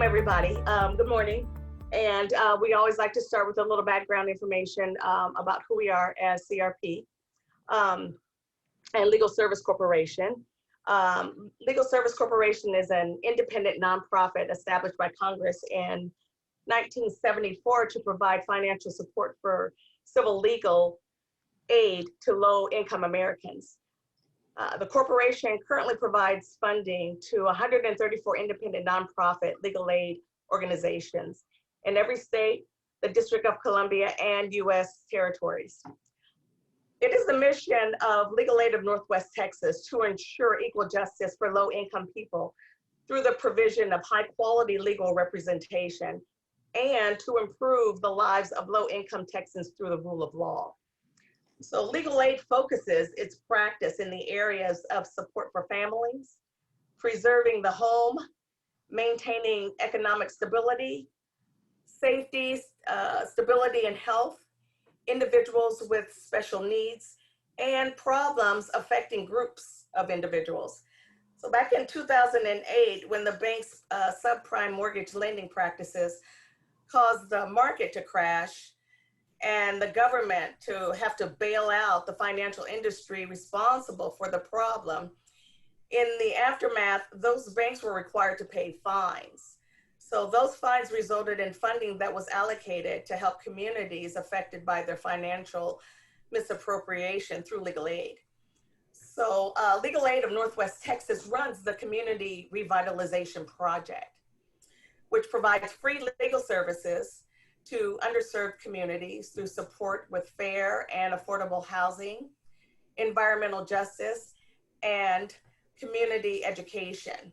welcome everybody. Good morning. And we always like to start with a little background information about who we are as CRP and Legal Service Corporation. Legal Service Corporation is an independent nonprofit established by Congress in 1974 to provide financial support for civil legal aid to low-income Americans. The corporation currently provides funding to 134 independent nonprofit legal aid organizations in every state, the District of Columbia, and U.S. territories. It is the mission of Legal Aid of Northwest Texas to ensure equal justice for low-income people through the provision of high-quality legal representation and to improve the lives of low-income Texans through the rule of law. So legal aid focuses its practice in the areas of support for families, preserving the home, maintaining economic stability, safety, stability and health, individuals with special needs, and problems affecting groups of individuals. So back in 2008, when the bank's subprime mortgage lending practices caused the market to crash, and the government to have to bail out the financial industry responsible for the problem. In the aftermath, those banks were required to pay fines. So those fines resulted in funding that was allocated to help communities affected by their financial misappropriation through legal aid. So Legal Aid of Northwest Texas runs the Community Revitalization Project, which provides free legal services to underserved communities through support with fair and affordable housing, environmental justice, and community education.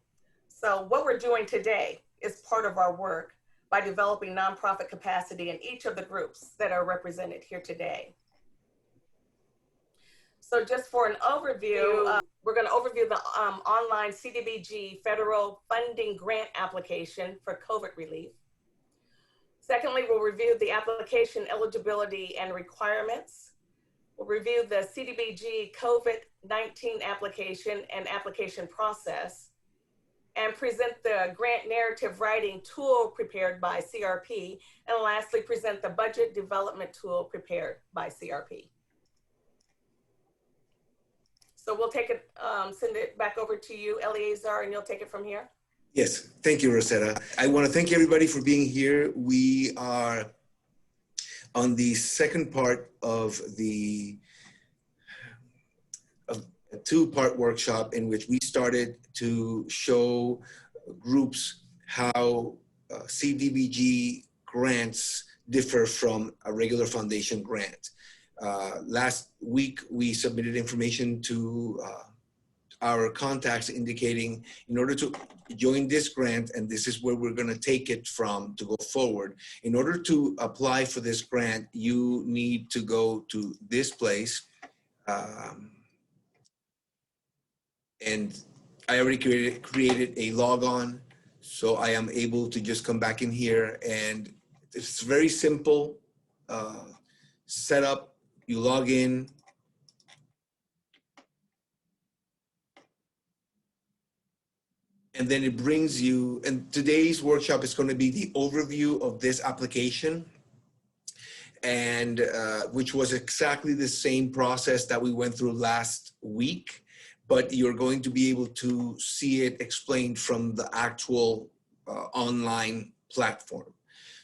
So what we're doing today is part of our work by developing nonprofit capacity in each of the groups that are represented here today. So just for an overview, we're going to overview the online CDBG federal funding grant application for COVID relief. Secondly, we'll review the application eligibility and requirements. We'll review the CDBG COVID-19 application and application process, and present the grant narrative writing tool prepared by CRP, and lastly, present the budget development tool prepared by CRP. So we'll take it, send it back over to you, Eleazar, and you'll take it from here. Yes, thank you, Rosetta. I want to thank everybody for being here. We are on the second part of a two-part workshop in which we started to show groups how CDBG grants differ from a regular foundation grant. Last week, we submitted information to our contacts indicating in order to join this grant, and this is where we're going to take it from to go forward. In order to apply for this grant, you need to go to this place. And I already created a logon, so I am able to just come back in here, and it's very simple setup. You log in. And then it brings you, and today's workshop is going to be the overview of this application, and which was exactly the same process that we went through last week, but you're going to be able to see it explained from the actual online platform.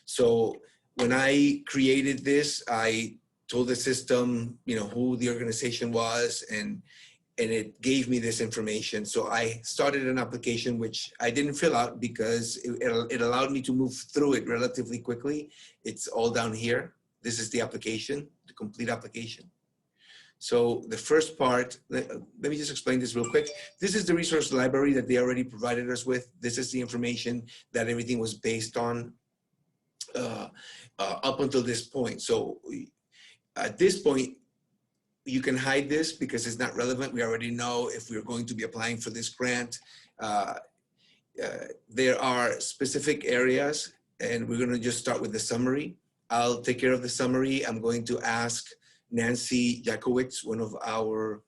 So when I created this, I told the system, who the organization was, and it gave me this information. So I started an application, which I didn't fill out because it allowed me to move through it relatively quickly. It's all down here. This is the application, the complete application. So the first part, let me just explain this real quick. This is the resource library that they already provided us with. This is the information that everything was based on up until this point. So at this point, you can hide this because it's not relevant. We already know if we're going to be applying for this grant. There are specific areas, and we're going to just start with the summary. I'll take care of the summary. I'm going to ask Nancy Jakowicz, one of our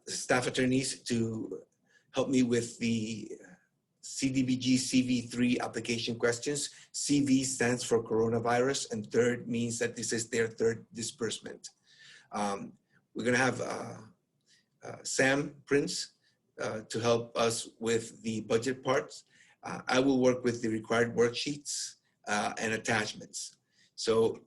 staff attorneys, to help me with the CDBG CV3 application questions. CV stands for coronavirus, and third means that this is their third disbursement. We're going to have Sam Prince to help us with the budget parts. I will work with the required worksheets and attachments. So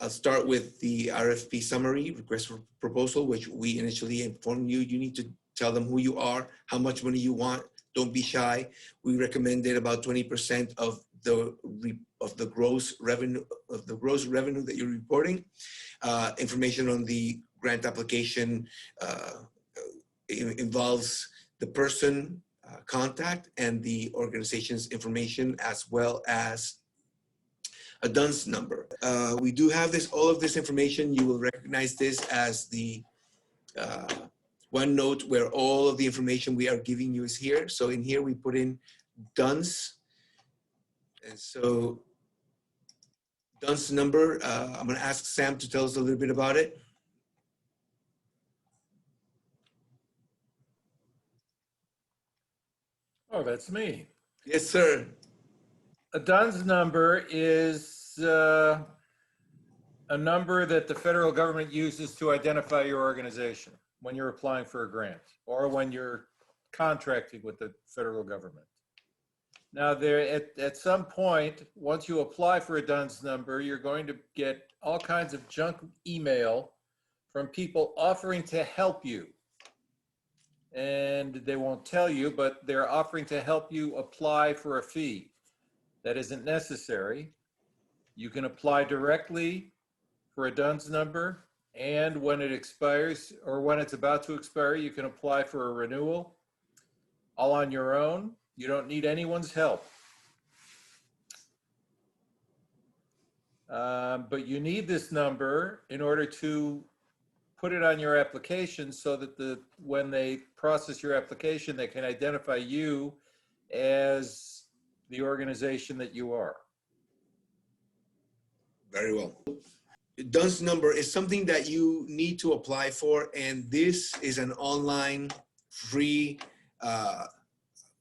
I'll start with the RFP summary, request for proposal, which we initially informed you. You need to tell them who you are, how much money you want. Don't be shy. We recommended about 20% of the gross revenue that you're reporting. Information on the grant application involves the person contact and the organization's information, as well as a DUNS number. We do have all of this information. You will recognize this as the OneNote, where all of the information we are giving you is here. So in here we put in DUNS. And so DUNS number, I'm going to ask Sam to tell us a little bit about it. Oh, that's me. Yes, sir. A DUNS number is a number that the federal government uses to identify your organization when you're applying for a grant or when you're contracting with the federal government. Now, at some point, once you apply for a DUNS number, you're going to get all kinds of junk email from people offering to help you. And they won't tell you, but they're offering to help you apply for a fee. That isn't necessary. You can apply directly for a DUNS number, and when it expires or when it's about to expire, you can apply for a renewal all on your own. You don't need anyone's help. But you need this number in order to put it on your application so that when they process your application, they can identify you as the organization that you are. Very well. DUNS number is something that you need to apply for, and this is an online free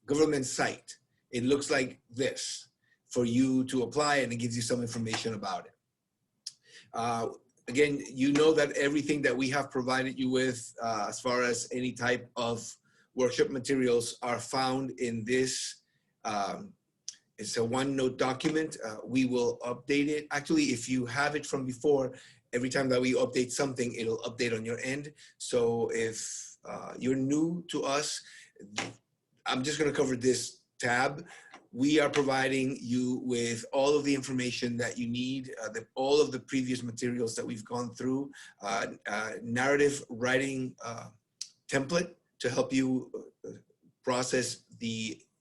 government site. It looks like this for you to apply, and it gives you some information about it. Again, you know that everything that we have provided you with as far as any type of workshop materials are found in this. It's a OneNote document. We will update it. Actually, if you have it from before, every time that we update something, it'll update on your end. So if you're new to us, I'm just going to cover this tab. We are providing you with all of the information that you need, all of the previous materials that we've gone through, narrative writing template to help you process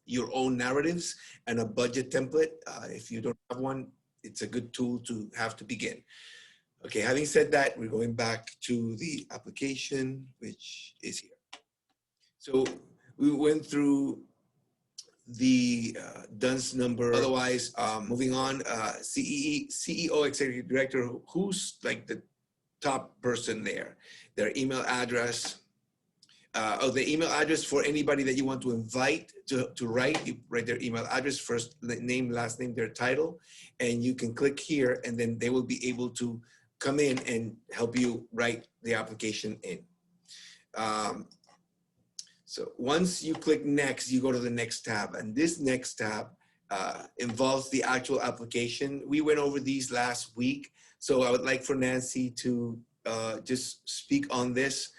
your own narratives, and a budget template. If you don't have one, it's a good tool to have to begin. Okay, having said that, we're going back to the application, which is here. So we went through the DUNS number. Otherwise, moving on, CEO, Executive Director, who's like the top person there, their email address, the email address for anybody that you want to invite to write. You write their email address, first name, last name, their title, and you can click here, and then they will be able to come in and help you write the application in. So once you click next, you go to the next tab, and this next tab involves the actual application. We went over these last week, so I would like for Nancy to just speak on this.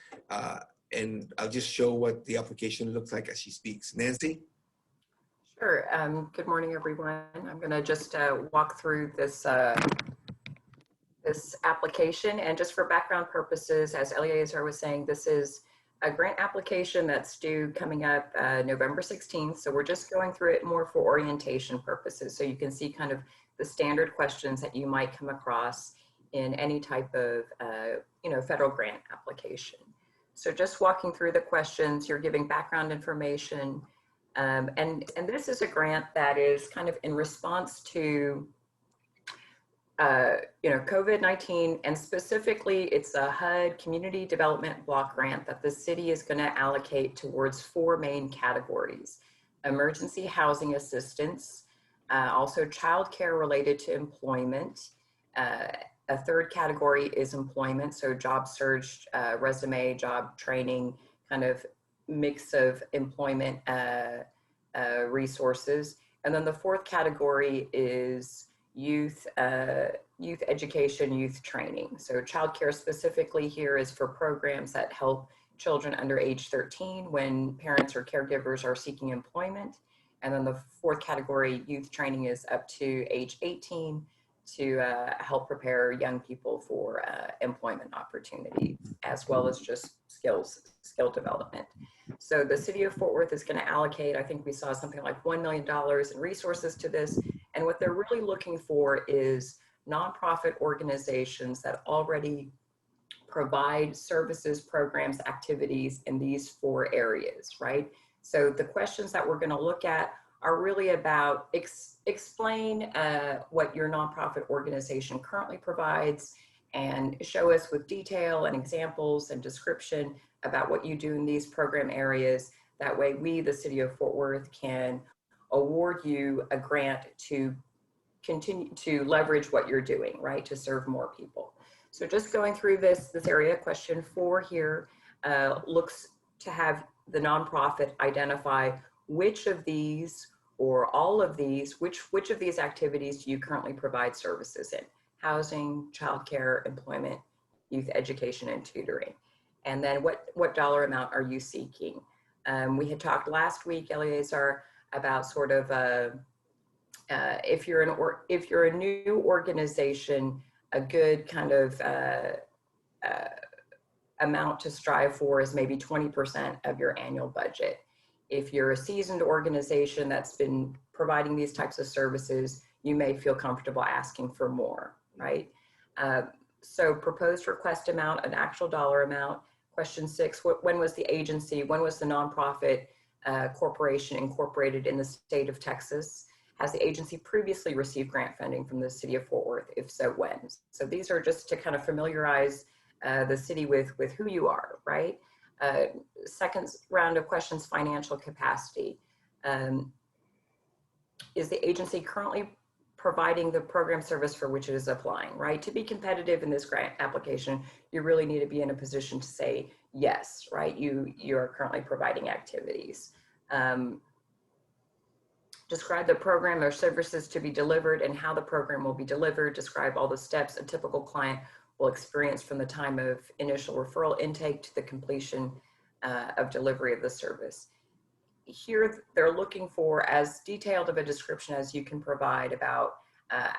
And I'll just show what the application looks like as she speaks. Nancy? Sure. Good morning, everyone. I'm going to just walk through this this application. And just for background purposes, as Eleazar was saying, this is a grant application that's due coming up November 16th. So we're just going through it more for orientation purposes. So you can see kind of the standard questions that you might come across in any type of federal grant application. So just walking through the questions, you're giving background information. And this is a grant that is kind of in response to, COVID-19, and specifically it's a HUD Community Development Block Grant that the city is going to allocate towards 4 main categories. emergency housing assistance, also childcare related to employment. A third category is employment, so job search, resume, job training, kind of mix of employment resources. And then the fourth category is youth education, youth training. So childcare specifically here is for programs that help children under age 13 when parents or caregivers are seeking employment. And then the fourth category, youth training, is up to age 18 to help prepare young people for employment opportunities, as well as just skill development. So the city of Fort Worth is going to allocate, I think we saw something like $1 million in resources to this. And what they're really looking for is nonprofit organizations that already provide services, programs, activities in these 4 areas, right? So the questions that we're going to look at are really about explain what your nonprofit organization currently provides and show us with detail and examples and description about what you do in these program areas. That way we, the city of Fort Worth, can award you a grant to continue to leverage what you're doing, right, to serve more people. So just going through this area, question 4 here looks to have the nonprofit identify which of these or all of these, which of these activities do you currently provide services in? Housing, childcare, employment, youth education, and tutoring. And then what dollar amount are you seeking? We had talked last week, Eleazar, about sort of if you're a new organization, a good kind of amount to strive for is maybe 20% of your annual budget. If you're a seasoned organization that's been providing these types of services, you may feel comfortable asking for more, right? So proposed request amount, an actual dollar amount. Question 6, when was the agency, when was the nonprofit corporation incorporated in the state of Texas? Has the agency previously received grant funding from the city of Fort Worth? If so, when? So these are just to kind of familiarize the city with who you are, right? Second round of questions, financial capacity. Is the agency currently providing the program service for which it is applying, right? To be competitive in this grant application, you really need to be in a position to say yes, right? You are currently providing activities. Describe the program or services to be delivered and how the program will be delivered. Describe all the steps a typical client will experience from the time of initial referral intake to the completion of delivery of the service. Here, they're looking for as detailed of a description as you can provide about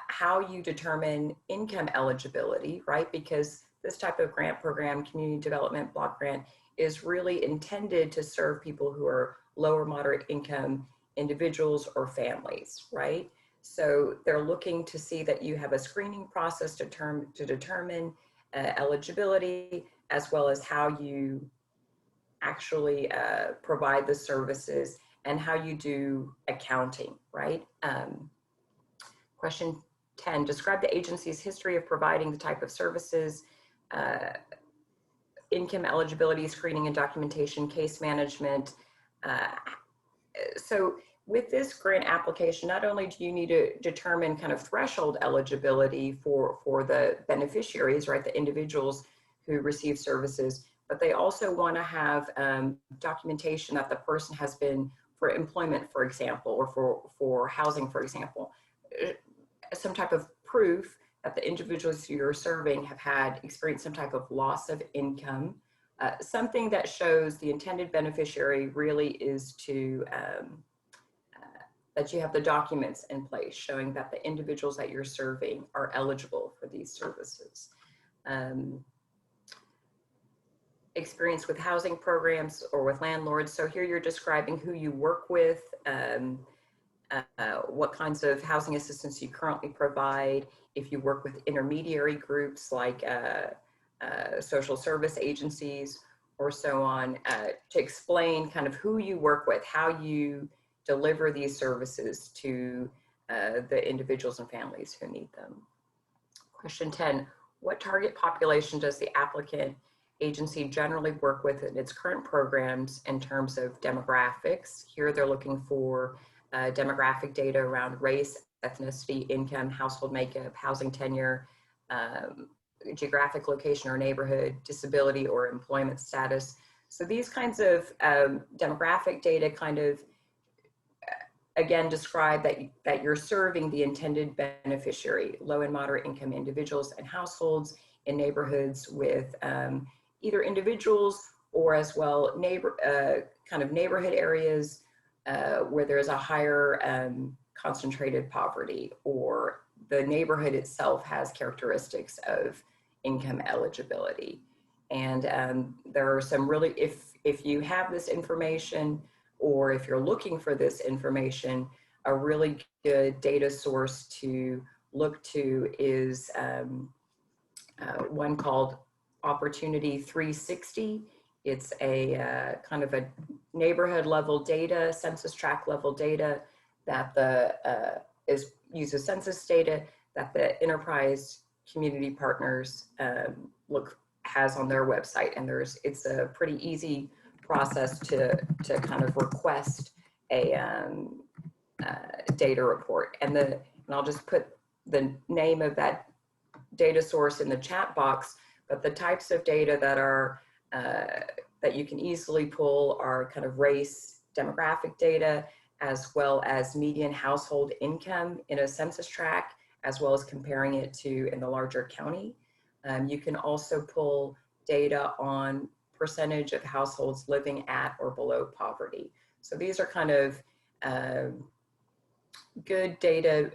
how you determine income eligibility, right? Because this type of grant program, community development block grant, is really intended to serve people who are lower moderate income individuals or families, right? So they're looking to see that you have a screening process to determine eligibility, as well as how you actually provide the services and how you do accounting, right? Question 10, describe the agency's history of providing the type of services, income eligibility, screening and documentation, case management. So with this grant application, not only do you need to determine kind of threshold eligibility for the beneficiaries, right, the individuals who receive services, but they also want to have documentation that the person has been for employment, for example, or for housing, for example, some type of proof that the individuals you're serving have had experienced some type of loss of income, something that shows the intended beneficiary really is to, that you have the documents in place showing that the individuals that you're serving are eligible for these services. Experience with housing programs or with landlords. So here you're describing who you work with, what kinds of housing assistance you currently provide, if you work with intermediary groups like social service agencies or so on, to explain kind of who you work with, how you deliver these services to the individuals and families who need them. Question 10, what target population does the applicant agency generally work with in its current programs in terms of demographics. Here they're looking for demographic data around race, ethnicity, income, household makeup, housing tenure, geographic location or neighborhood, disability or employment status. So these kinds of demographic data kind of, again, describe that you're serving the intended beneficiary, low and moderate income individuals and households in neighborhoods with either individuals or as well kind of neighborhood areas where there's a higher concentrated poverty, or the neighborhood itself has characteristics of income eligibility. And there are some really, if you have this information, or if you're looking for this information, a really good data source to look to is one called Opportunity 360. It's a kind of a neighborhood level data, census tract level data that uses census data that the enterprise community partners has on their website. And it's a pretty easy process to kind of request a data report. And I'll just put the name of that data source in the chat box, but the types of data that are that you can easily pull are kind of race demographic data, as well as median household income in a census tract, as well as comparing it to in the larger county. You can also pull data on percentage of households living at or below poverty. So these are kind of good data,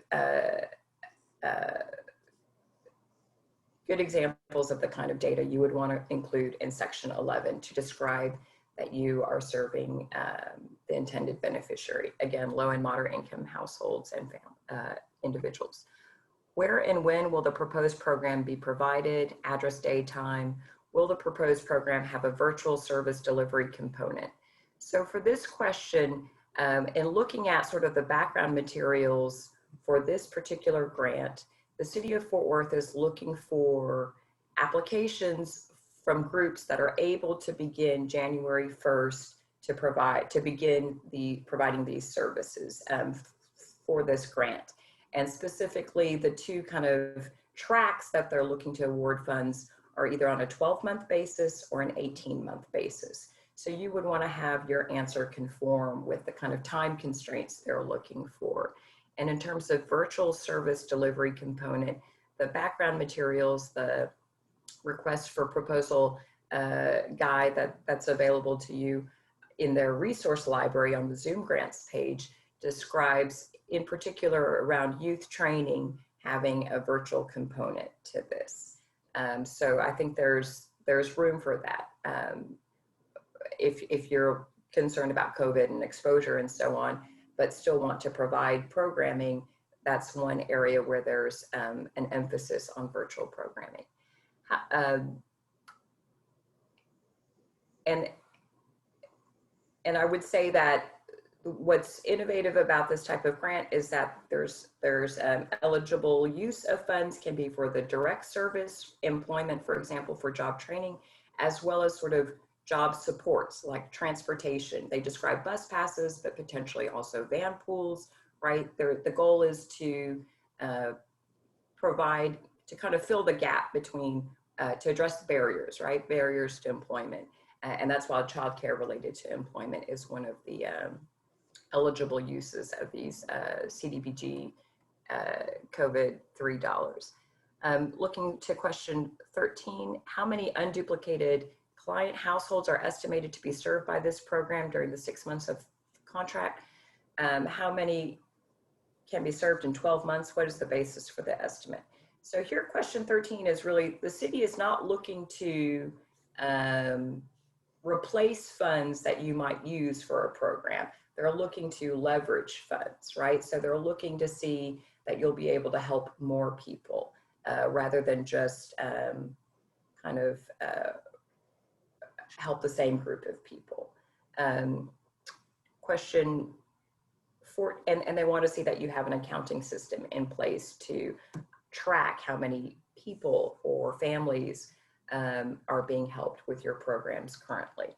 good examples of the kind of data you would want to include in section 11 to describe that you are serving the intended beneficiary. Again, low and moderate income households and individuals. Where and when will the proposed program be provided? Address, day, time. Will the proposed program have a virtual service delivery component? So for this question, in looking at sort of the background materials for this particular grant, the City of Fort Worth is looking for applications from groups that are able to begin January 1st to begin providing these services for this grant. And specifically, the two kind of tracks that they're looking to award funds are either on a 12-month basis or an 18-month basis. So you would want to have your answer conform with the kind of time constraints they're looking for. And in terms of virtual service delivery component, the background materials, the request for proposal guide that's available to you in their resource library on the Zoom grants page describes, in particular around youth training, having a virtual component to this. So I think there's room for that. If you're concerned about COVID and exposure and so on, but still want to provide programming, that's one area where there's an emphasis on virtual programming. And I would say that what's innovative about this type of grant is that there's eligible use of funds can be for the direct service employment, for example, for job training, as well as sort of job supports like transportation. They describe bus passes, but potentially also van pools, right? The goal is to provide, to kind of fill the gap between, to address barriers, right? Barriers to employment. And that's why childcare related to employment is one of the eligible uses of these CDBG COVID $3. Looking to question 13, how many unduplicated client households are estimated to be served by this program during the 6 months of contract? How many can be served in 12 months? What is the basis for the estimate? So here, question 13 is really, the city is not looking to replace funds that you might use for a program. They're looking to leverage funds, right? So they're looking to see that you'll be able to help more people rather than just kind of help the same group of people. Question 4, and they want to see that you have an accounting system in place to track how many people or families are being helped with your programs currently.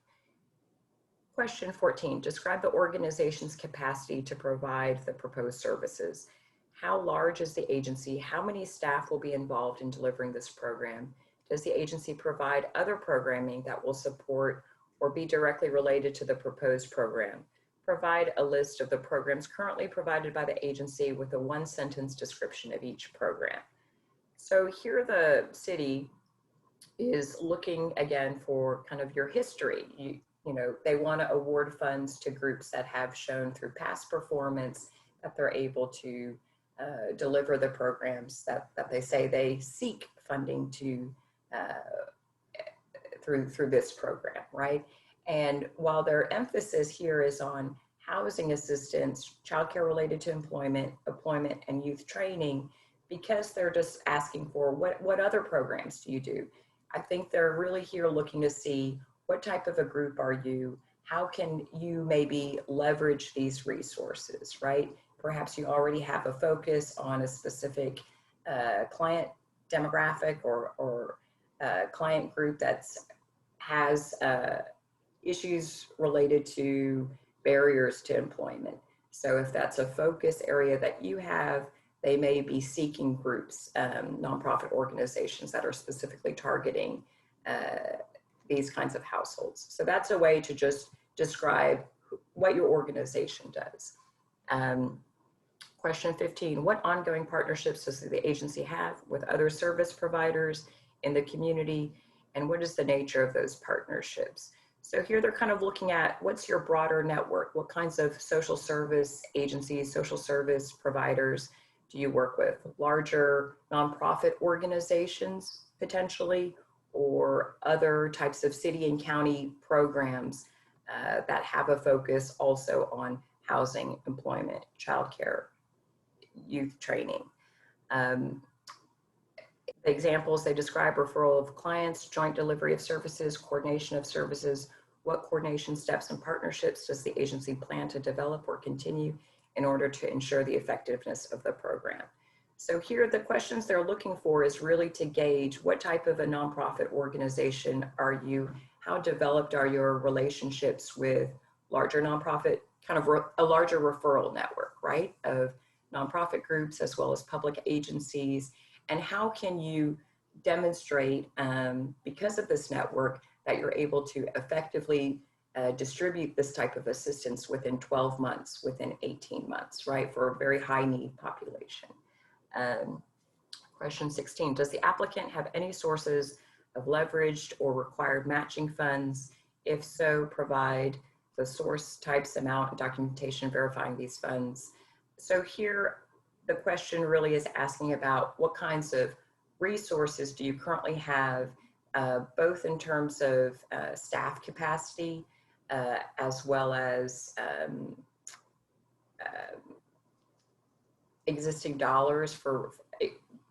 Question 14, describe the organization's capacity to provide the proposed services. How large is the agency? How many staff will be involved in delivering this program? Does the agency provide other programming that will support or be directly related to the proposed program? Provide a list of the programs currently provided by the agency with a one-sentence description of each program. So here the city is looking again for kind of your history. You know, they want to award funds to groups that have shown through past performance that they're able to deliver the programs that they say they seek funding to through this program, right? And while their emphasis here is on housing assistance, childcare related to employment, and youth training, because they're just asking for what other programs do you do? I think they're really here looking to see what type of a group are you? How can you maybe leverage these resources, right? Perhaps you already have a focus on a specific client demographic or client group that has issues related to barriers to employment. So if that's a focus area that you have, they may be seeking groups, nonprofit organizations that are specifically targeting these kinds of households. So that's a way to just describe what your organization does. Question 15, what ongoing partnerships does the agency have with other service providers in the community, and what is the nature of those partnerships? So here they're kind of looking at what's your broader network, what kinds of social service agencies, social service providers do you work with? Larger nonprofit organizations potentially, or other types of city and county programs that have a focus also on housing, employment, childcare, youth training. The examples they describe: referral of clients, joint delivery of services, coordination of services. What coordination steps and partnerships does the agency plan to develop or continue in order to ensure the effectiveness of the program? So here the questions they're looking for is really to gauge what type of a nonprofit organization are you, how developed are your relationships with larger nonprofit, kind of a larger referral network, right, of nonprofit groups as well as public agencies, and how can you demonstrate, because of this network, that you're able to effectively distribute this type of assistance within 12 months, within 18 months, right, for a very high need population. Question 16, does the applicant have any sources of leveraged or required matching funds? If so, provide the source, types, amount, and documentation verifying these funds. So here, the question really is asking about what kinds of resources do you currently have, both in terms of staff capacity, as well as existing dollars for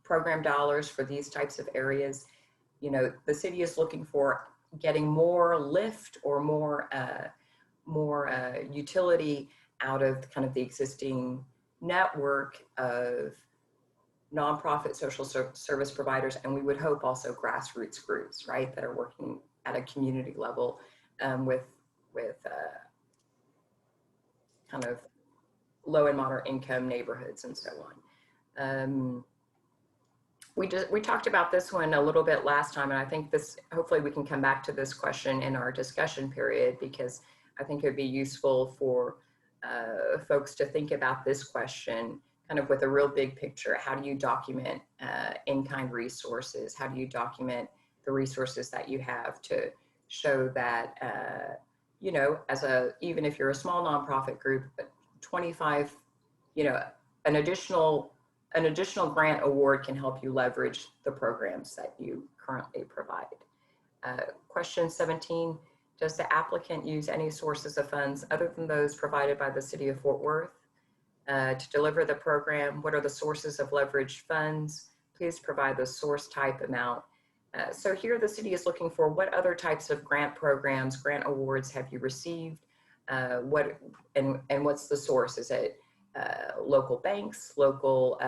program dollars for these types of areas. You know, the city is looking for getting more lift or more utility out of kind of the existing network of nonprofit social service providers, and we would hope also grassroots groups, right, that are working at a community level with kind of low and moderate income neighborhoods and so on. We talked about this one a little bit last time, and I think this, hopefully we can come back to this question in our discussion period, because I think it would be useful for folks to think about this question kind of with a real big picture. How do you document in-kind resources? How do you document the resources that you have to show that, you know, even if you're a small nonprofit group, 25, you know, an additional grant award can help you leverage the programs that you currently provide. Question 17, does the applicant use any sources of funds other than those provided by the City of Fort Worth to deliver the program? What are the sources of leveraged funds? Please provide the source, type, amount. So here the city is looking for what other types of grant programs, grant awards have you received? And what's the source? Is it local banks, local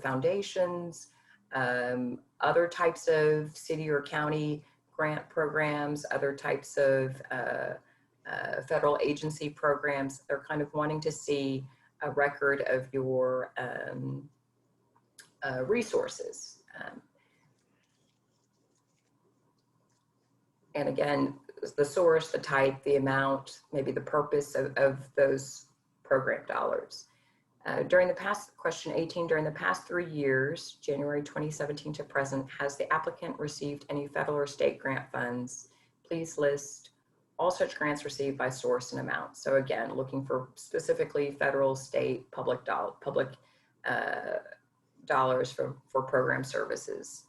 foundations, other types of city or county grant programs, other types of federal agency programs. They're kind of wanting to see a record of your resources. And again, the source, the type, the amount, maybe the purpose of those program dollars. During the past, question 18, during the past 3 years, January 2017 to present, has the applicant received any federal or state grant funds? Please list all such grants received by source and amount. So again, looking for specifically federal, state, public dollars for program services.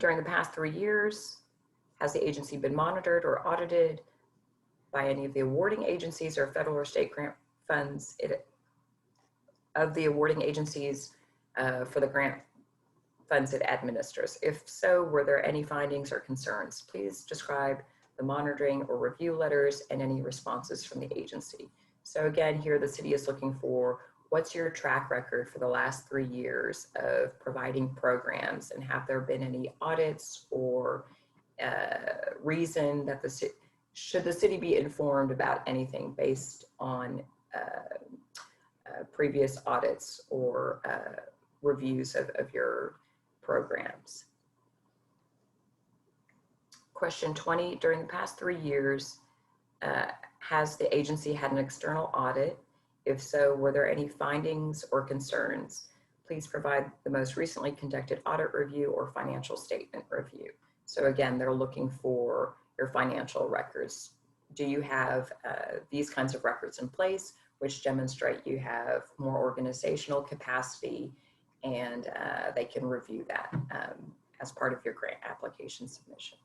During the past 3 years, has the agency been monitored or audited by any of the awarding agencies or federal or state grant funds of the awarding agencies for the grant funds it administers? If so, were there any findings or concerns? Please describe the monitoring or review letters and any responses from the agency. So again, here the city is looking for, what's your track record for the last 3 years of providing programs, and have there been any audits or reason that should the city be informed about anything based on previous audits or reviews of your programs? Question 20, during the past 3 years, has the agency had an external audit? If so, were there any findings or concerns? Please provide the most recently conducted audit review or financial statement review. So again, they're looking for your financial records. Do you have these kinds of records in place, which demonstrate you have more organizational capacity, and they can review that as part of your grant application submission.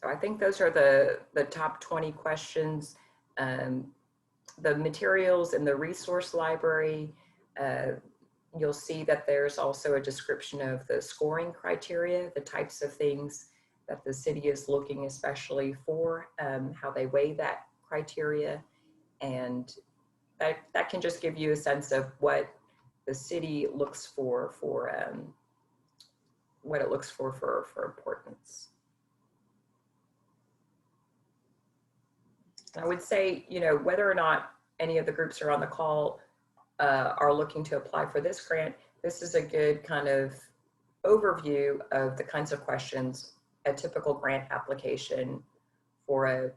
So I think those are the top 20 questions. The materials in the resource library, you'll see that there's also a description of the scoring criteria, the types of things that the city is looking especially for, how they weigh that criteria. And that can just give you a sense of what the city looks for what it looks for importance. I would say, you know, whether or not any of the groups are on the call are looking to apply for this grant, this is a good kind of overview of the kinds of questions a typical grant application for a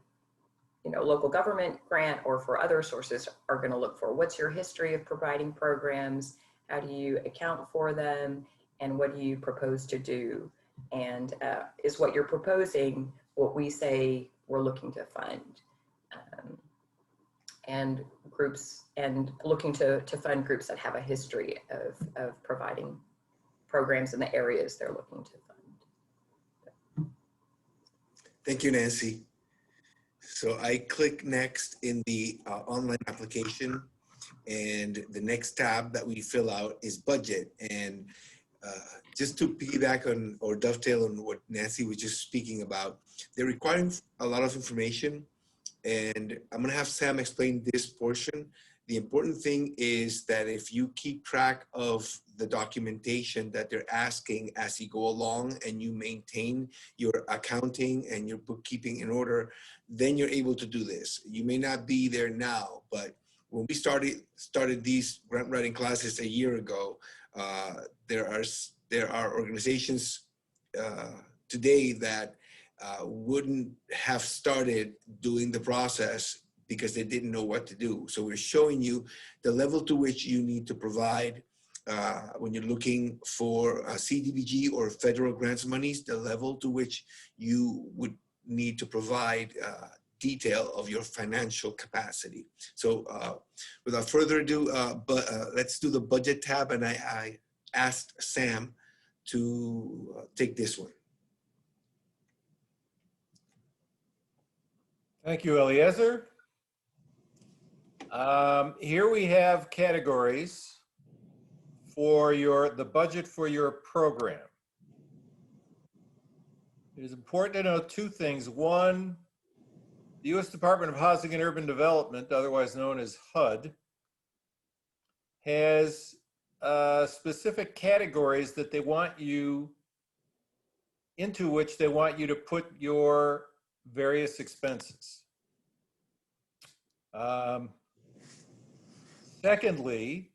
local government grant or for other sources are going to look for. What's your history of providing programs? How do you account for them? And what do you propose to do? And is what you're proposing what we say we're looking to fund? And groups, and looking to fund groups that have a history of providing programs in the areas they're looking to fund. Thank you, Nancy. So I click next in the online application, and the next tab that we fill out is budget. And just to piggyback on or dovetail on what Nancy was just speaking about, they're requiring a lot of information. And I'm going to have Sam explain this portion. The important thing is that if you keep track of the documentation that they're asking as you go along, and you maintain your accounting and your bookkeeping in order, then you're able to do this. You may not be there now, but when we started these grant writing classes a year ago, there are organizations today that wouldn't have started doing the process because they didn't know what to do. So we're showing you the level to which you need to provide when you're looking for CDBG or federal grants monies, the level to which you would need to provide detail of your financial capacity. So without further ado, let's do the budget tab, and I asked Sam to take this one. Thank you, Eliezer. Here we have categories for the budget for your program. It is important to know two things. One, the U.S. Department of Housing and Urban Development, otherwise known as HUD, has specific categories that they want you, into which they want you to put your various expenses. Secondly,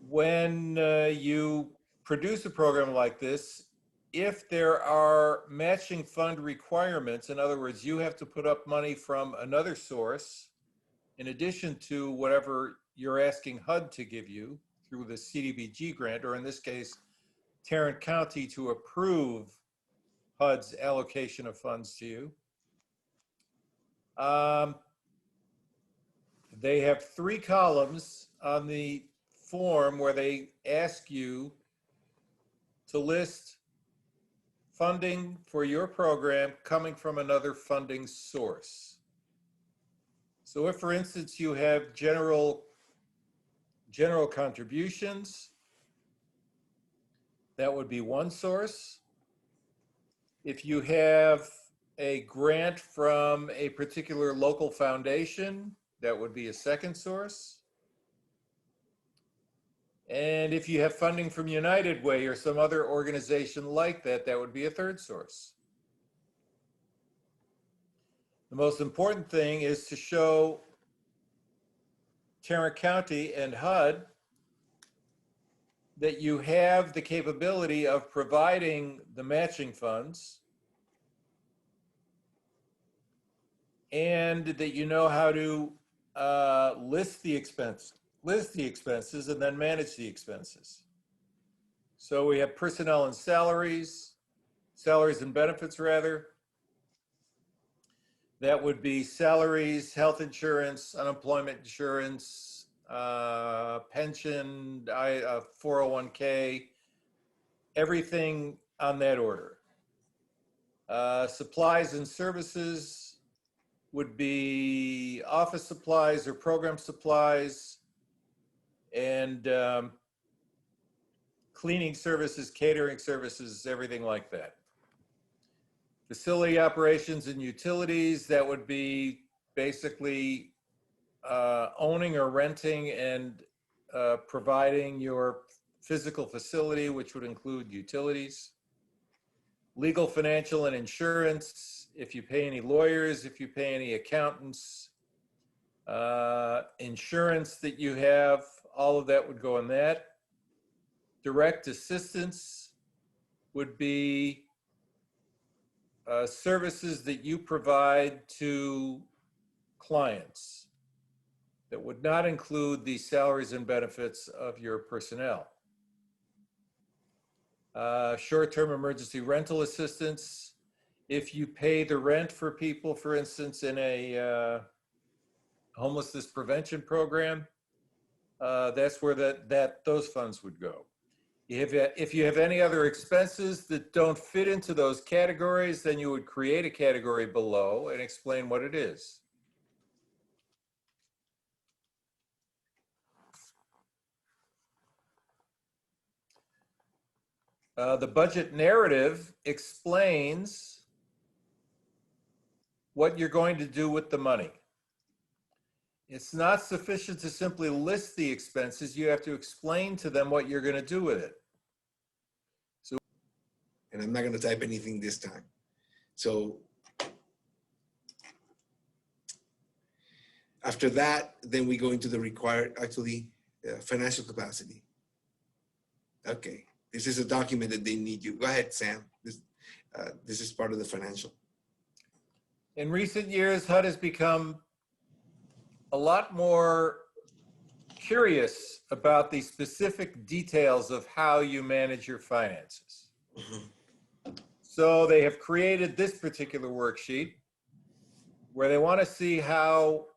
when you produce a program like this, if there are matching fund requirements, in other words, you have to put up money from another source in addition to whatever you're asking HUD to give you through the CDBG grant, or in this case, Tarrant County to approve HUD's allocation of funds to you. They have 3 columns on the form where they ask you to list funding for your program coming from another funding source. So if, for instance, you have general contributions, that would be one source. If you have a grant from a particular local foundation, that would be a second source. And if you have funding from United Way or some other organization like that, that would be a third source. The most important thing is to show Tarrant County and HUD that you have the capability of providing the matching funds and that you know how to list the expenses and then manage the expenses. So we have personnel and salaries and benefits rather. That would be salaries, health insurance, unemployment insurance, pension, 401k, everything on that order. Supplies and services would be office supplies or program supplies, and cleaning services, catering services, everything like that. Facility operations and utilities, that would be basically owning or renting and providing your physical facility, which would include utilities. Legal, financial, and insurance, if you pay any lawyers, if you pay any accountants, insurance that you have, all of that would go in that. Direct assistance would be services that you provide to clients that would not include the salaries and benefits of your personnel. Short-term emergency rental assistance, if you pay the rent for people, for instance, in a homelessness prevention program, that's where those funds would go. If you have any other expenses that don't fit into those categories, then you would create a category below and explain what it is. The budget narrative explains what you're going to do with the money. It's not sufficient to simply list the expenses. You have to explain to them what you're going to do with it. So, and I'm not going to type anything this time. So after that, then we go into the required, financial capacity. Okay, this is a document that they need you. Go ahead, Sam. This is part of the financial. In recent years, HUD has become a lot more curious about the specific details of how you manage your finances. Mm-hmm. So they have created this particular worksheet where they want to see how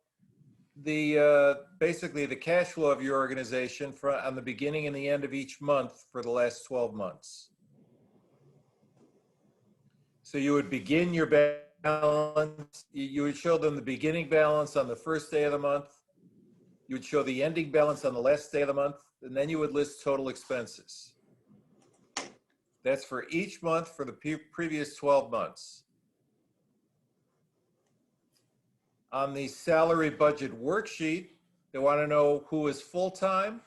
basically the cash flow of your organization on the beginning and the end of each month for the last 12 months. So you would begin your balance, you would show them the beginning balance on the first day of the month, you would show the ending balance on the last day of the month, and then you would list total expenses. That's for each month for the previous 12 months. On the salary budget worksheet, they want to know who is full-time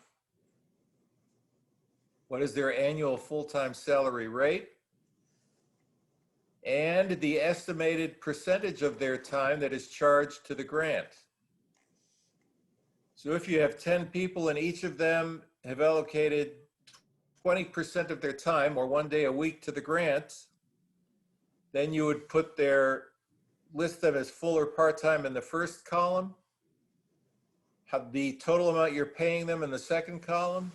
what is their annual full-time salary rate, and the estimated percentage of their time that is charged to the grant. So if you have 10 people and each of them have allocated 20% of their time or 1 day a week to the grant, then you would list them as full or part-time in the first column, have the total amount you're paying them in the second column,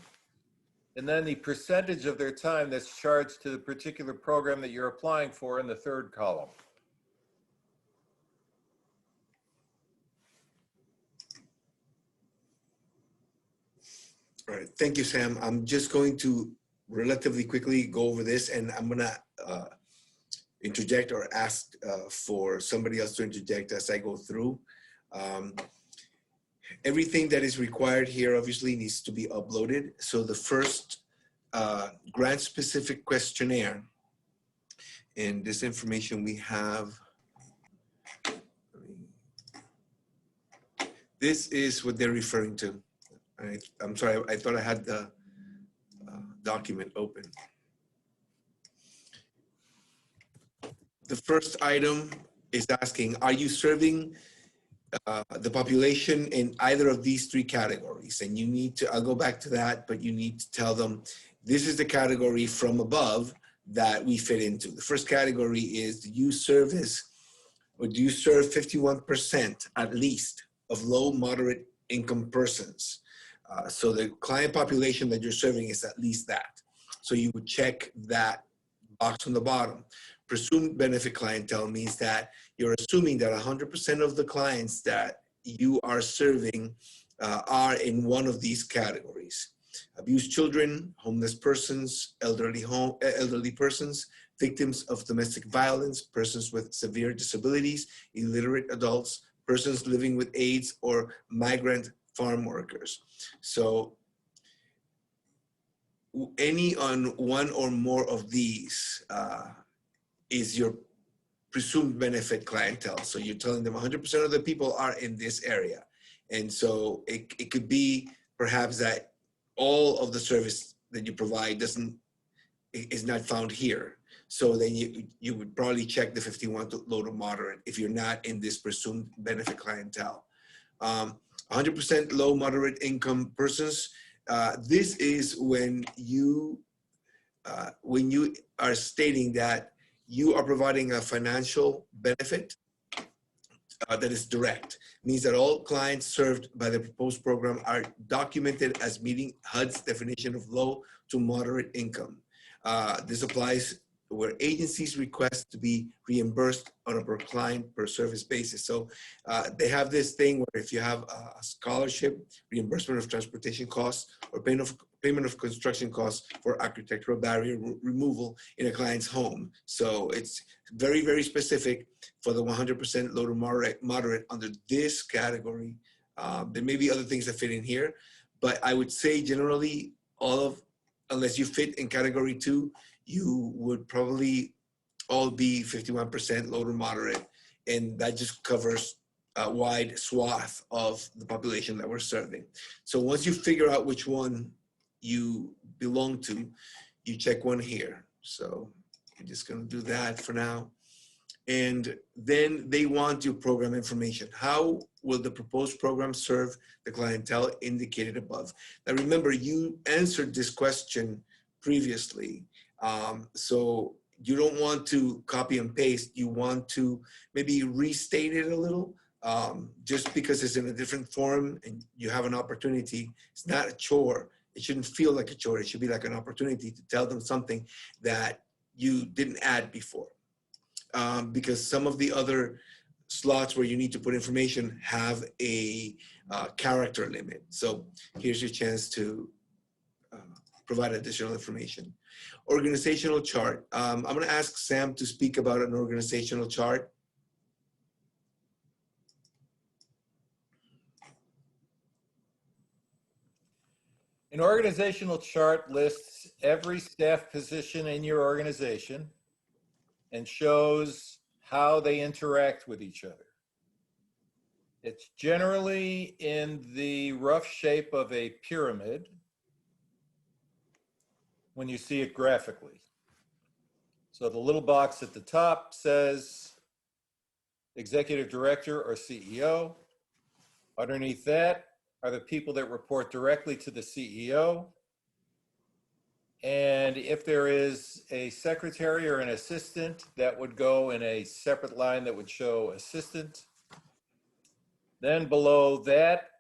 and then the percentage of their time that's charged to the particular program that you're applying for in the third column. All right, thank you, Sam. I'm just going to relatively quickly go over this, and I'm gonna interject or ask for somebody else to interject as I go through. Everything that is required here obviously needs to be uploaded. So the first grant-specific questionnaire, and this information we have, this is what they're referring to. I'm sorry, I thought I had the document open. The first item is asking, are you serving the population in either of these three categories? And you need to, I'll go back to that, but you need to tell them, this is the category from above that we fit into. The first category is, do you serve 51% at least of low, moderate income persons? So the client population that you're serving is at least that. So you would check that box on the bottom. Presumed benefit clientele means that you're assuming that 100% of the clients that you are serving are in one of these categories. Abused children, homeless persons, elderly persons, victims of domestic violence, persons with severe disabilities, illiterate adults, persons living with AIDS, or migrant farm workers. So any on one or more of these is your presumed benefit clientele. So you're telling them 100% of the people are in this area. And so it could be perhaps that all of the service that you provide is not found here. So then you would probably check the 51 to low to moderate if you're not in this presumed benefit clientele. 100% low moderate income persons. This is when you are stating that you are providing a financial benefit that is direct. Means that all clients served by the proposed program are documented as meeting HUD's definition of low to moderate income. This applies where agencies request to be reimbursed on a per client per service basis. So they have this thing where if you have a scholarship, reimbursement of transportation costs, or payment of construction costs for architectural barrier removal in a client's home. So it's very, very specific for the 100% low to moderate under this category. There may be other things that fit in here, but I would say generally unless you fit in category 2, you would probably all be 51% low to moderate. And that just covers a wide swath of the population that we're serving. So once you figure out which one you belong to, you check one here. So I'm just gonna do that for now. And then they want your program information. How will the proposed program serve the clientele indicated above? Now remember, you answered this question previously. So you don't want to copy and paste. You want to maybe restate it a little, just because it's in a different form and you have an opportunity. It's not a chore. It shouldn't feel like a chore. It should be like an opportunity to tell them something that you didn't add before. Because some of the other slots where you need to put information have a character limit. So here's your chance to provide additional information. Organizational chart. I'm going to ask Sam to speak about an organizational chart. An organizational chart lists every staff position in your organization and shows how they interact with each other. It's generally in the rough shape of a pyramid. when you see it graphically. So the little box at the top says executive director or CEO. Underneath that are the people that report directly to the CEO. And if there is a secretary or an assistant, that would go in a separate line that would show assistant. Then below that,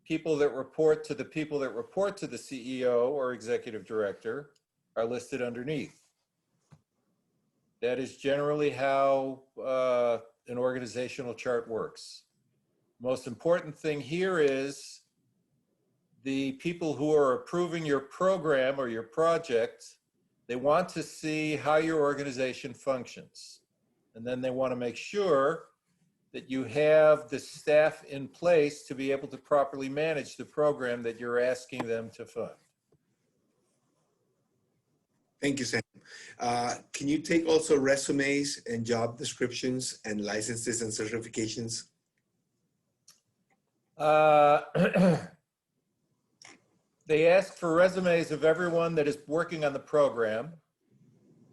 people that report to the people that report to the CEO or executive director are listed underneath. That is generally how an organizational chart works. Most important thing here is the people who are approving your program or your project, they want to see how your organization functions. And then they want to make sure that you have the staff in place to be able to properly manage the program that you're asking them to fund. Thank you, Sam. Can you take also resumes and job descriptions and licenses and certifications? They ask for resumes of everyone that is working on the program,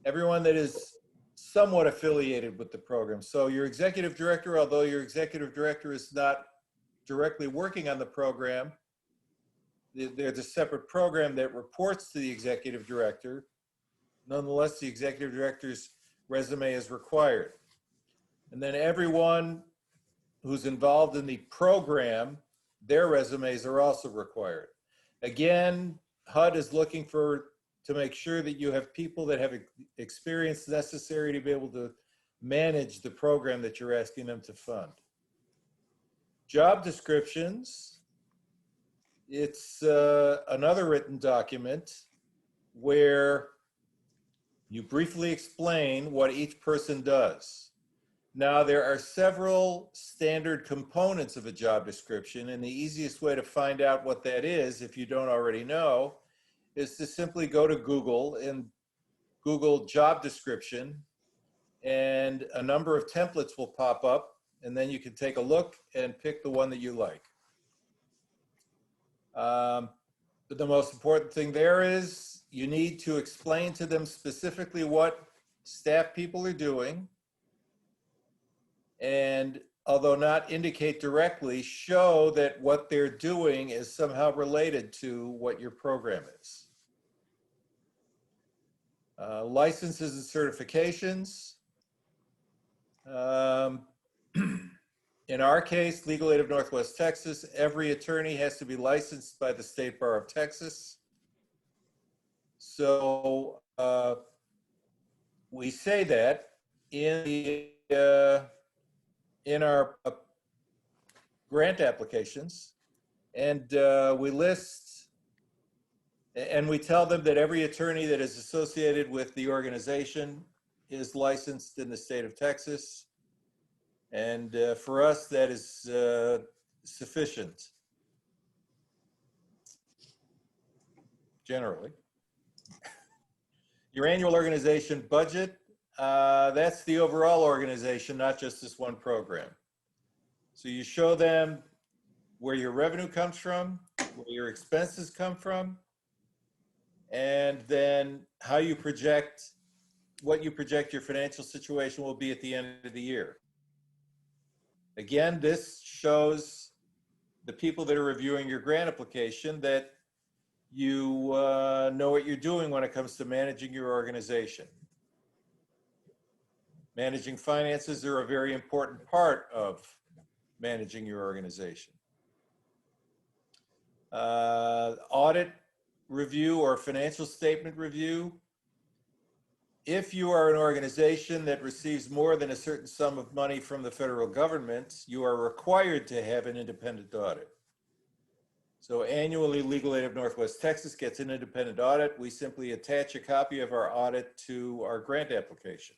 everyone that is somewhat affiliated with the program. So your executive director, although your executive director is not directly working on the program, there's a separate program that reports to the executive director. Nonetheless, the executive director's resume is required. And then everyone who's involved in the program, their resumes are also required. Again, HUD is looking to make sure that you have people that have experience necessary to be able to manage the program that you're asking them to fund. Job descriptions, it's another written document where you briefly explain what each person does. Now, there are several standard components of a job description, and the easiest way to find out what that is, if you don't already know, is to simply go to Google and Google job description, and a number of templates will pop up, and then you can take a look and pick the one that you like. But the most important thing there is you need to explain to them specifically what staff people are doing, and although not indicate directly, show that what they're doing is somehow related to what your program is. Licenses and certifications. In our case, Legal Aid of Northwest Texas, every attorney has to be licensed by the State Bar of Texas. So we say that in our grant applications, and we list and we tell them that every attorney that is associated with the organization is licensed in the state of Texas. And for us, that is sufficient, generally. Your annual organization budget, that's the overall organization, not just this one program. So you show them where your revenue comes from, where your expenses come from, and then how you project, what you project your financial situation will be at the end of the year. Again, this shows the people that are reviewing your grant application that you know what you're doing when it comes to managing your organization. Managing finances are a very important part of managing your organization. Audit review or financial statement review. If you are an organization that receives more than a certain sum of money from the federal government, you are required to have an independent audit. So annually, Legal Aid of Northwest Texas gets an independent audit. We simply attach a copy of our audit to our grant application.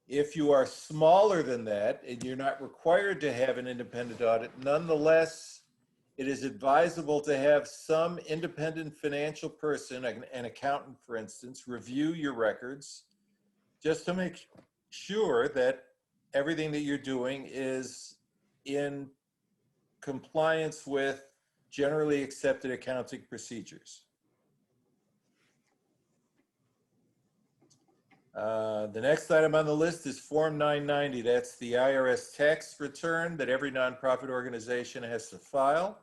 If you are smaller than that and you're not required to have an independent audit, nonetheless, it is advisable to have some independent financial person, an accountant, for instance, review your records just to make sure that everything that you're doing is in compliance with generally accepted accounting procedures. The next item on the list is Form 990. That's the IRS tax return that every nonprofit organization has to file.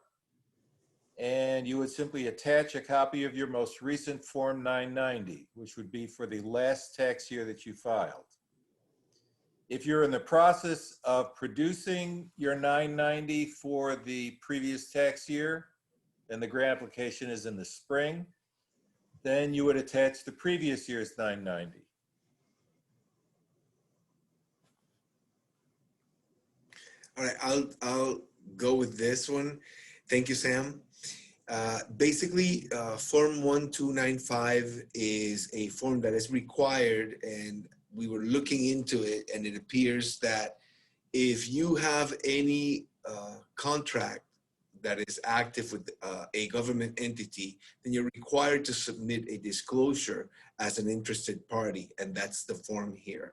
And you would simply attach a copy of your most recent Form 990, which would be for the last tax year that you filed. If you're in the process of producing your 990 for the previous tax year, then the grant application is in the spring. Then you would attach the previous year's 990. All right, I'll go with this one. Thank you, Sam. Basically, Form 1295 is a form that is required, and we were looking into it, and it appears that if you have any contract that is active with a government entity, then you're required to submit a disclosure as an interested party, and that's the form here.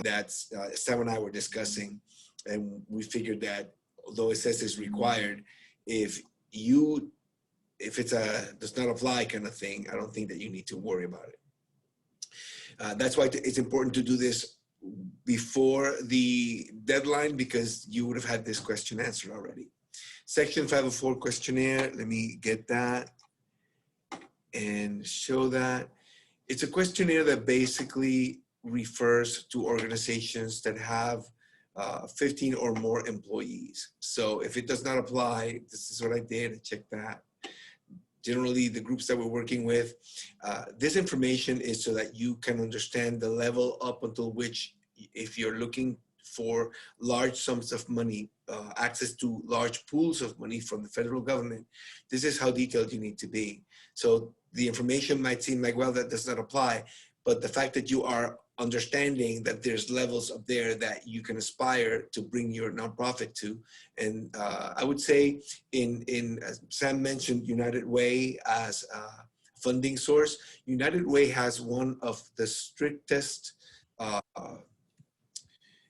That's Sam and I were discussing, and we figured that although it says it's required, if it's a does not apply kind of thing, I don't think that you need to worry about it. That's why it's important to do this before the deadline, because you would have had this question answered already. Section 504 questionnaire, let me get that and show that. It's a questionnaire that basically refers to organizations that have 15 or more employees. So if it does not apply, this is what I did, I checked that. Generally, the groups that we're working with, this information is so that you can understand the level up until which, if you're looking for large sums of money, access to large pools of money from the federal government, this is how detailed you need to be. So the information might seem like, well, that does not apply, but the fact that you are understanding that there's levels up there that you can aspire to bring your nonprofit to. And I would say as Sam mentioned, United Way as a funding source. United Way has one of the strictest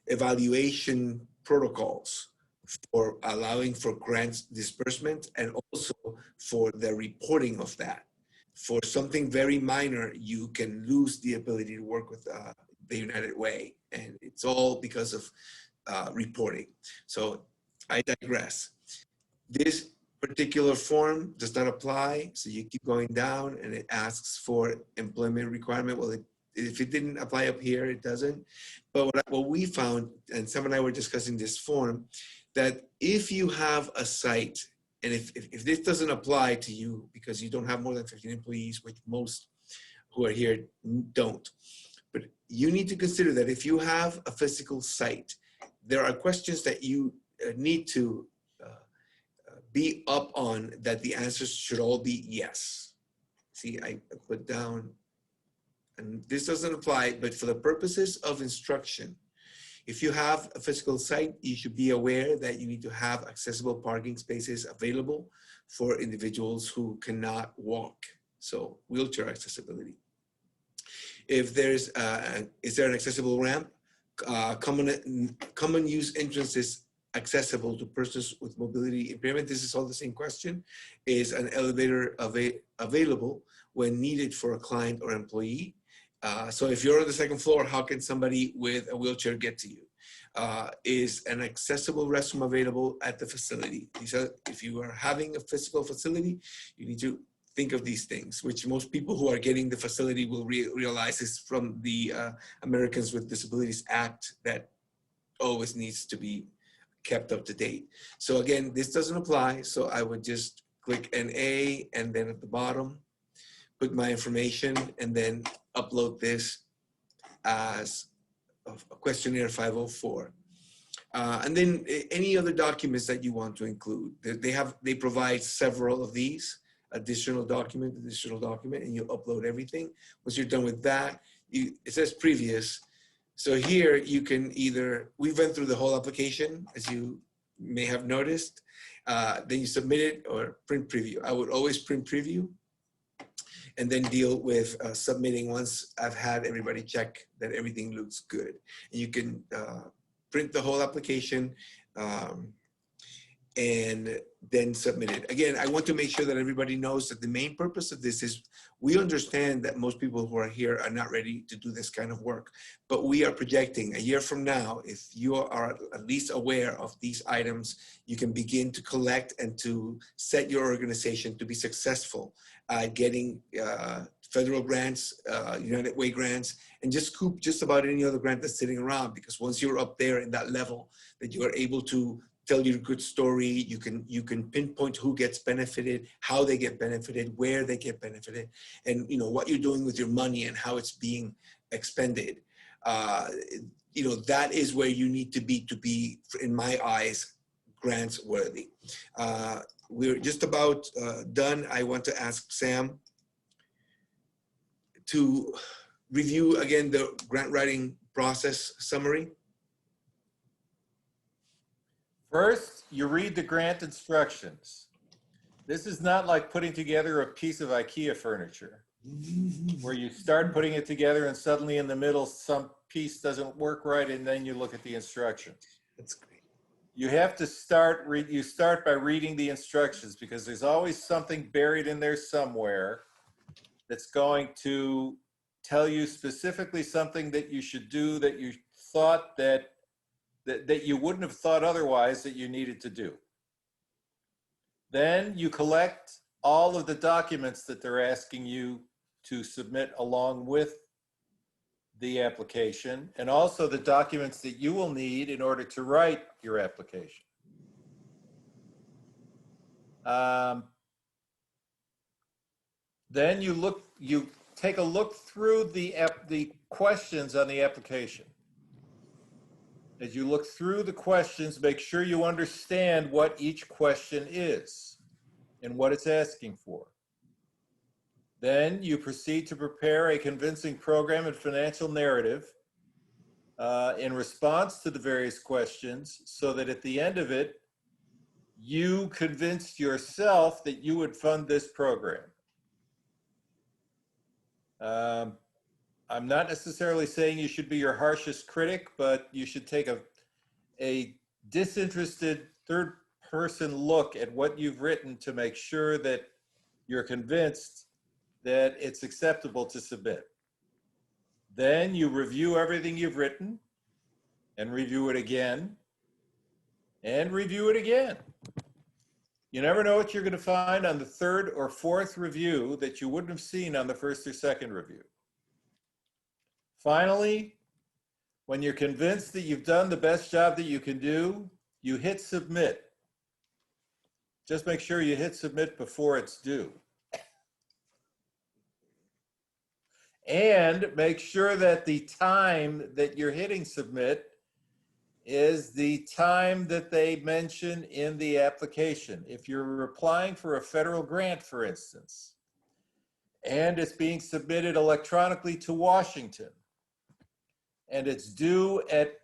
evaluation protocols for allowing for grants disbursement and also for the reporting of that. For something very minor, you can lose the ability to work with the United Way, and it's all because of reporting. So I digress. This particular form does not apply, so you keep going down, and it asks for employment requirement. Well, if it didn't apply up here, it doesn't. But what we found, and Sam and I were discussing this form, that if you have a site, and if this doesn't apply to you because you don't have more than 15 employees, which most who are here don't, but you need to consider that if you have a physical site, there are questions that you need to be up on, that the answers should all be yes. See, I put down, and this doesn't apply, but for the purposes of instruction, if you have a physical site, you should be aware that you need to have accessible parking spaces available for individuals who cannot walk. So wheelchair accessibility. If there's, is there an accessible ramp? Common use entrances accessible to persons with mobility impairment. This is all the same question. Is an elevator available when needed for a client or employee? So if you're on the second floor, how can somebody with a wheelchair get to you? Is an accessible restroom available at the facility? These are, if you are having a physical facility, you need to think of these things, which most people who are getting the facility will realize is from the Americans with Disabilities Act that always needs to be kept up to date. So again, this doesn't apply. So I would just click NA, and then at the bottom, put my information, and then upload this as a questionnaire 504. And then any other documents that you want to include. They provide several of these, additional document, and you upload everything. Once you're done with that, it says previous. So here you can either, we went through the whole application, as you may have noticed, then you submit it, or print preview. I would always print preview, and then deal with submitting once I've had everybody check that everything looks good. And you can print the whole application, and then submit it. Again, I want to make sure that everybody knows that the main purpose of this is we understand that most people who are here are not ready to do this kind of work, but we are projecting a year from now, if you are at least aware of these items, you can begin to collect and to set your organization to be successful at getting federal grants, United Way grants, and just scoop just about any other grant that's sitting around, because once you're up there in that level, that you are able to tell your good story, you can pinpoint who gets benefited, how they get benefited, where they get benefited, and what you're doing with your money and how it's being expended. That is where you need to be, in my eyes, grants worthy. We're just about done. I want to ask Sam to review again the grant writing process summary. First, you read the grant instructions. This is not like putting together a piece of IKEA furniture where you start putting it together and suddenly in the middle some piece doesn't work right and then you look at the instructions. That's great. You have to start by reading the instructions, because there's always something buried in there somewhere that's going to tell you specifically something that you should do that you thought that you wouldn't have thought otherwise that you needed to do. Then you collect all of the documents that they're asking you to submit along with the application, and also the documents that you will need in order to write your application. Then you take a look through the questions on the application. As you look through the questions, make sure you understand what each question is and what it's asking for. Then you proceed to prepare a convincing program and financial narrative in response to the various questions, so that at the end of it, you convinced yourself that you would fund this program. I'm not necessarily saying you should be your harshest critic, but you should take a disinterested third-person look at what you've written to make sure that you're convinced that it's acceptable to submit. Then you review everything you've written and review it again and review it again. You never know what you're going to find on the third or fourth review that you wouldn't have seen on the first or second review. Finally, when you're convinced that you've done the best job that you can do, you hit submit. Just make sure you hit submit before it's due. And make sure that the time that you're hitting submit is the time that they mention in the application. If you're applying for a federal grant, for instance, and it's being submitted electronically to Washington, and it's due at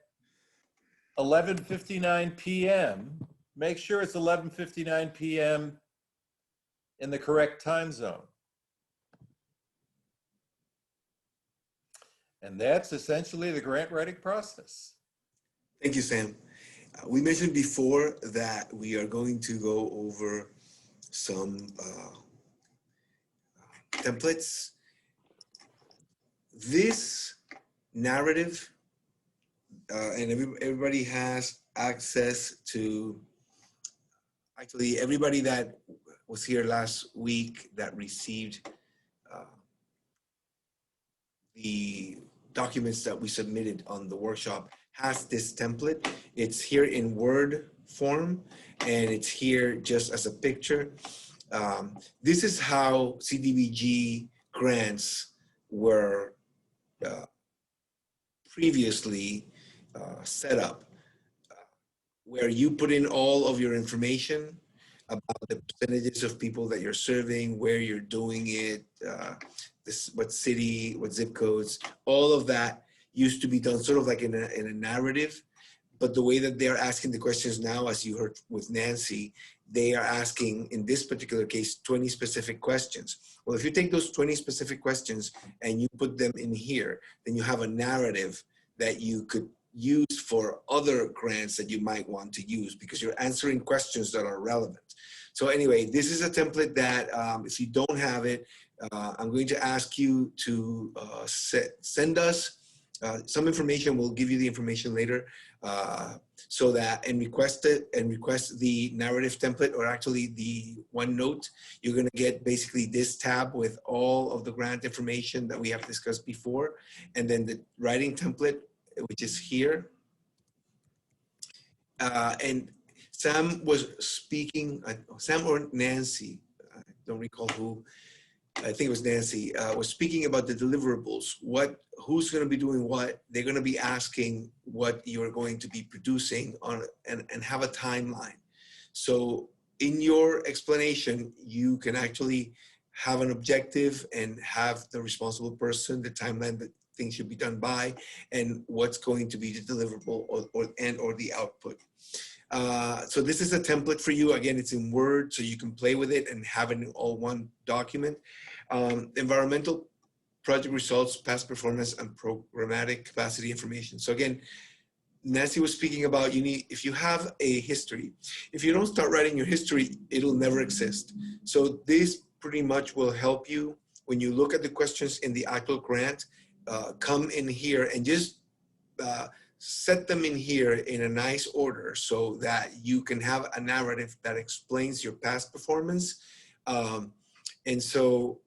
11:59 p.m., make sure it's 11:59 p.m. in the correct time zone. And that's essentially the grant writing process. Thank you, Sam. We mentioned before that we are going to go over some templates. This narrative, and everybody has access to, actually everybody that was here last week that received the documents that we submitted on the workshop has this template. It's here in Word form, and it's here just as a picture. This is how CDBG grants were previously set up, where you put in all of your information about the percentages of people that you're serving, where you're doing it, what city, what zip codes, all of that used to be done sort of like in a narrative. But the way that they're asking the questions now, as you heard with Nancy, they are asking, in this particular case, 20 specific questions. Well, if you take those 20 specific questions and you put them in here, then you have a narrative that you could used for other grants that you might want to use because you're answering questions that are relevant. So anyway, this is a template that if you don't have it, I'm going to ask you to send us some information. We'll give you the information later so that, and request it, and request the narrative template, or actually the OneNote. You're going to get basically this tab with all of the grant information that we have discussed before, and then the writing template, which is here. And Sam was speaking, Sam or Nancy, I don't recall who, I think it was Nancy, was speaking about the deliverables. Who's going to be doing what? They're going to be asking what you're going to be producing on, and have a timeline. So in your explanation, you can actually have an objective and have the responsible person, the timeline that things should be done by, and what's going to be the deliverable or the output. So this is a template for you. Again, it's in Word, so you can play with it and have it in all one document. Environmental project results, past performance, and programmatic capacity information. So again, Nancy was speaking about, if you have a history, if you don't start writing your history, it'll never exist. So this pretty much will help you when you look at the questions in the actual grant. Come in here and just set them in here in a nice order so that you can have a narrative that explains your past performance. And so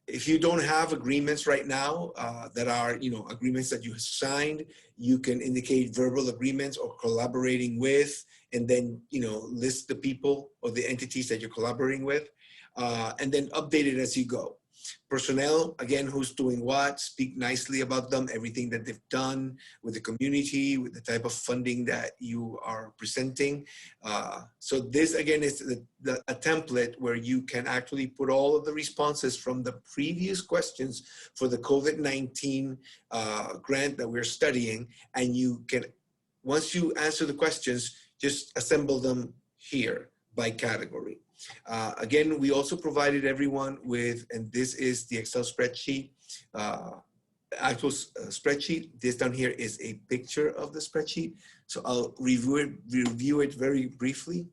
if you don't have agreements right now that are, agreements that you signed, you can indicate verbal agreements or collaborating with, and then, list the people or the entities that you're collaborating with, and then update it as you go. Personnel, again, who's doing what, speak nicely about them, everything that they've done with the community, with the type of funding that you are presenting. So this, again, is a template where you can actually put all of the responses from the previous questions for the COVID-19 grant that we're studying, and you can, once you answer the questions, just assemble them here by category. Again, we also provided everyone with, and this is the Excel spreadsheet, actual spreadsheet. This down here is a picture of the spreadsheet. So I'll review it very briefly.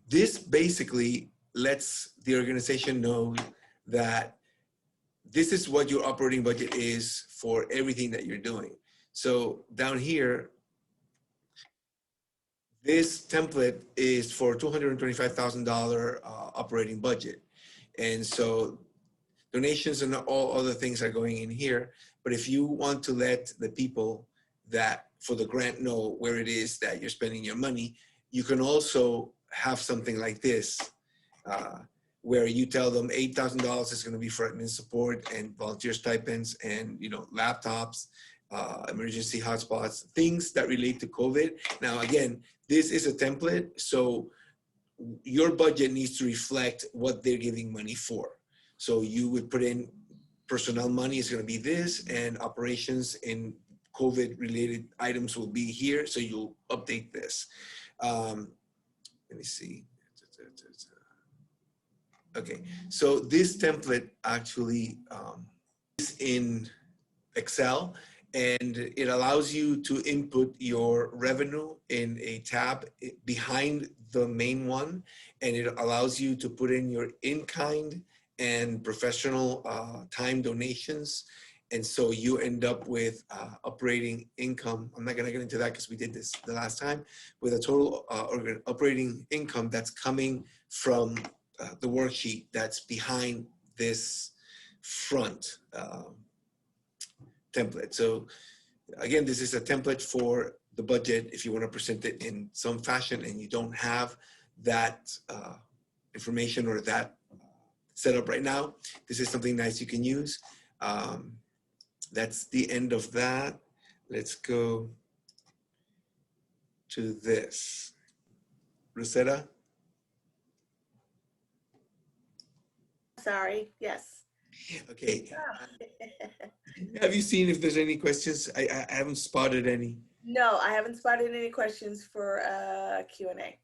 This basically lets the organization know that this is what your operating budget is for everything that you're doing. So down here, this template is for $225,000 operating budget. And so donations and all other things are going in here. But if you want to let the people that for the grant know where it is that you're spending your money, you can also have something like this, where you tell them $8,000 is going to be for admin support and volunteer stipends and laptops, emergency hotspots, things that relate to COVID. Now, again, this is a template, so your budget needs to reflect what they're giving money for. So you would put in personnel money is going to be this, and operations in COVID-related items will be here, so you'll update this. Let me see. Okay, so this template actually is in Excel, and it allows you to input your revenue in a tab behind the main one, and it allows you to put in your in-kind and professional time donations. And so you end up with operating income. I'm not going to get into that because we did this the last time, with a total operating income that's coming from the worksheet that's behind this front template. So again, this is a template for the budget if you want to present it in some fashion and you don't have that information or that set up right now. This is something nice you can use. That's the end of that. Let's go to this. Rosetta? Sorry, yes. Okay. Have you seen if there's any questions? I haven't spotted any. No, I haven't spotted any questions for Q&A.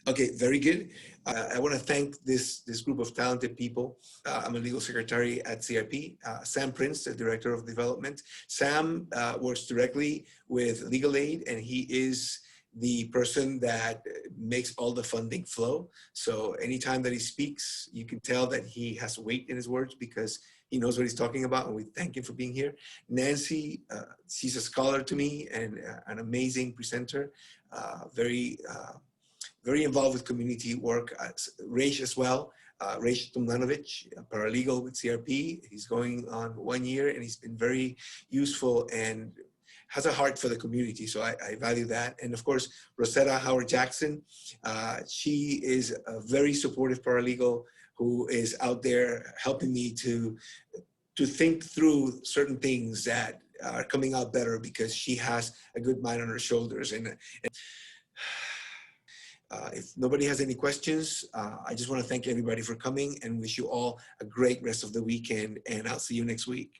Okay, very good. I want to thank this group of talented people. I'm a legal secretary at CRP. Sam Prince, the director of development. Sam works directly with legal aid, and he is the person that makes all the funding flow. So anytime that he speaks, you can tell that he has weight in his words because he knows what he's talking about, and we thank him for being here. Nancy, she's a scholar to me and an amazing presenter, very involved with community work. Raish as well. Raish Tumnanovic, a paralegal with CRP. He's going on 1 year and he's been very useful and has a heart for the community. So I value that. And of course, Rosetta Howard Jackson. She is a very supportive paralegal who is out there helping me to think through certain things that are coming out better because she has a good mind on her shoulders. And if nobody has any questions, I just want to thank everybody for coming and wish you all a great rest of the weekend, and I'll see you next week.